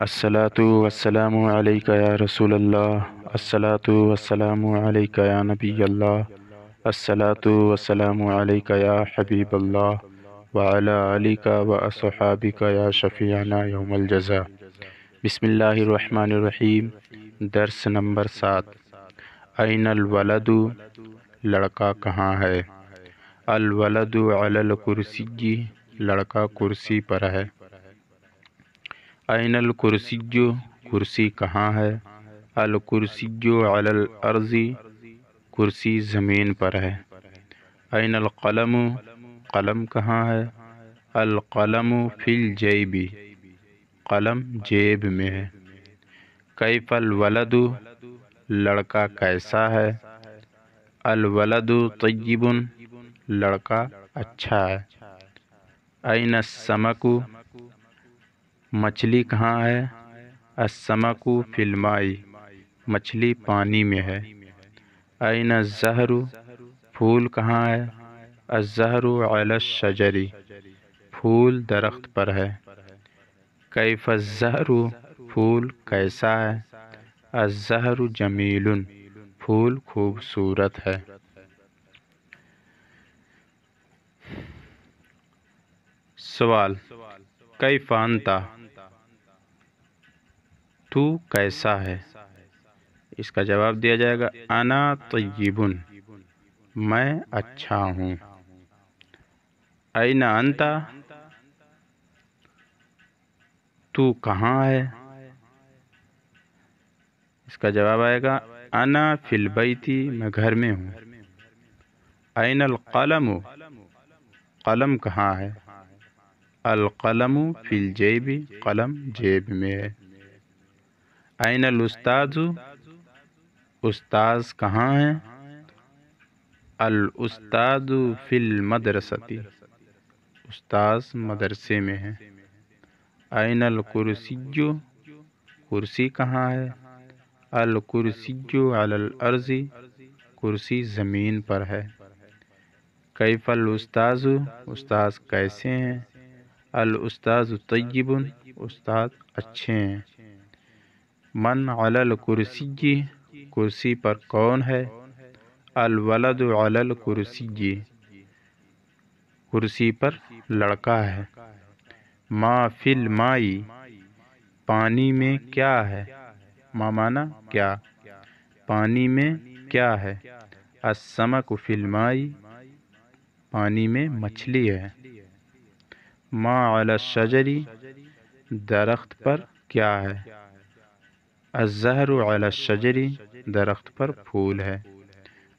الصلاۃ والسلام علیک یا رسول اللہ، الصلاۃ والسلام علیک یا نبی اللہ، الصلاۃ والسلام علیک یا حبیب اللہ وعلی آلک واصحابک یا شفیعنا یوم الجزا۔ بسم اللہ الرحمن الرحیم۔ درس نمبر 7۔ این الولد، لڑکا کہاں ہے؟ الولد علی الکرسی، لڑکا کرسی پر ہے۔ این الکرسی، کرسی کہاں ہے؟ الکرسی علی الارض، کرسی زمین پر ہے۔ این القلم، قلم کہاں ہے؟ القلم فی الجیب، قلم جیب میں ہے۔ کیف الولد، لڑکا کیسا ہے؟ الولد طیب، لڑکا اچھا ہے۔ این السمک، مچھلی کہاں ہے؟ السمک فی الماء، مچھلی پانی میں ہے۔ این الزہر، پھول کہاں ہے؟ الزہر علی الشجر، پھول درخت پر ہے۔ کیف الزہر، پھول کیسا ہے؟ الزہر جمیل، پھول خوبصورت ہے۔ سوال: کیف انت، تو کیسا ہے؟ اس کا جواب دیا جائے گا انا طیب، میں اچھا ہوں۔ این انت، تو کہاں ہے؟ اس کا جواب آئے گا انا فی البیت، میں گھر میں ہوں۔ این القلم، قلم کہاں ہے؟ القلم فی الجیب، قلم جیب میں ہے۔ این الاستاذ، استاذ کہاں ہے؟ الاستاذ فی المدرسۃ، استاذ مدرسے میں ہے۔ این الکرسی، کرسی کہاں ہے؟ الکرسی علی الارض، کرسی زمین پر ہے۔ کیف الاستاذ، استاذ کیسے ہیں؟ الاستاذ طیب، استاد اچھے ہیں۔ من علی الکرسی، کرسی پر کون ہے؟ الولد علی الکرسی، کرسی پر لڑکا ہے۔ ما فی الماء، پانی میں کیا ہے؟ ما معنی کیا، پانی میں کیا ہے؟ السمک فی الماء، پانی میں مچھلی ہے۔ ما علی الشجر، درخت پر کیا ہے؟ الزہر علی الشجر، درخت پر پھول ہے۔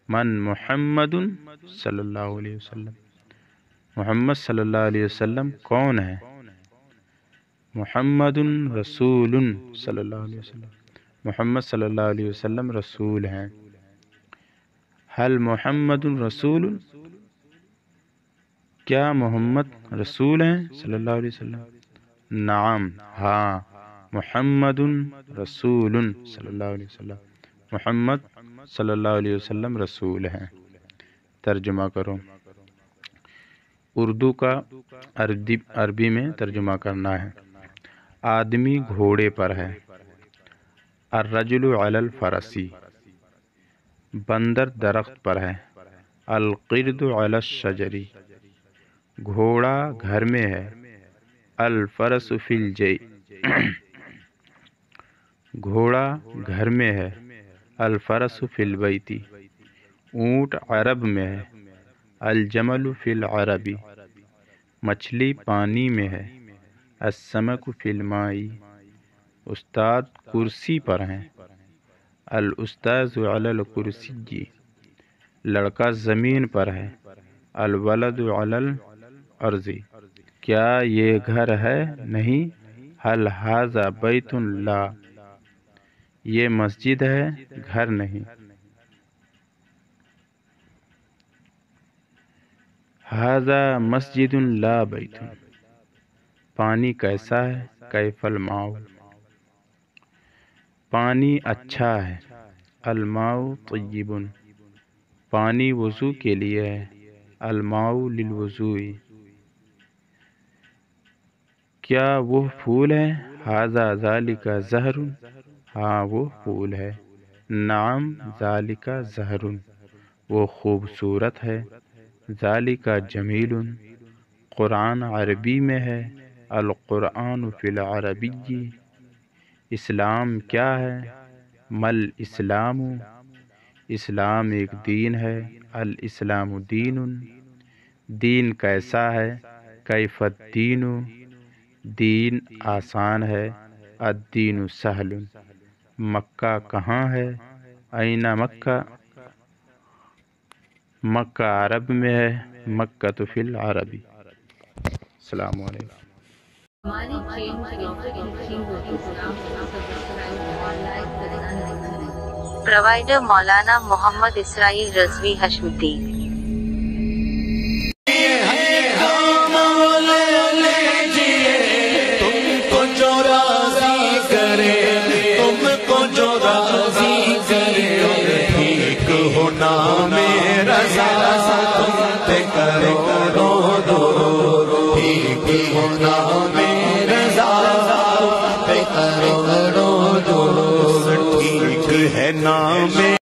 من محمد صلی اللہ علیہ وسلم، محمد صلی اللہ علیہ وسلم کون ہے؟ محمد رسول صلی اللہ علیہ وسلم، محمد صلی اللہ علیہ وسلم رسول ہیں۔ حل محمد رسول، کیا محمد رسول ہیں صلی اللہ علیہ وسلم؟ نعم، ہاں، محمد رسول صلی اللہ علیہ وسلم، محمد صلی اللہ علیہ وسلم رسول ہیں۔ ترجمہ کرو۔ اردو کا عربی میں ترجمہ کرنا ہے۔ آدمی گھوڑے پر ہے۔ الرجل علی الفرس، بندر درخت پر ہے۔ القرد علی الشجر، گھوڑا گھر میں ہے۔ الفرس فی الجیب، گھوڑا گھر میں ہے۔ الفرس فی البیت، اونٹ عرب میں ہے۔ الجمل فی العرب، مچھلی پانی میں ہے۔ السمک فی الماء، استاد کرسی پر ہیں۔ الاستاذ علی الکرسی، لڑکا زمین پر ہے۔ الولد علی الارض، کیا یہ گھر ہے؟ نہیں۔ هل هذا بیت؟ لا، یہ مسجد ہے، گھر نہیں۔ هذا مسجد لا بیت، پانی کیسا ہے؟ کیف الماء، پانی اچھا ہے۔ الماء طیب، پانی وضو کے لیے ہے۔ الماء للوضوء، کیا وہ پھول ہے؟ ھذا ذالک زہر، ہاں وہ پھول ہے، نعم ذالک زہر، وہ خوبصورت ہے، ذالک جمیل، قرآن عربی میں ہے، القرآن فی العربی، اسلام کیا ہے، مل اسلام، اسلام ایک دین ہے، الاسلام دین، دین کیسا ہے، کیف الدین، دین آسان ہے، الدین سہل، مکہ کہاں ہے، این مکہ، مکہ عرب میں ہے، مکہ تو فی العربی۔ السلام علیکم۔ ہماری چین پروائیڈر مولانا محمد اسرائیل رضوی حشمتی۔ ٹھیک ہے نام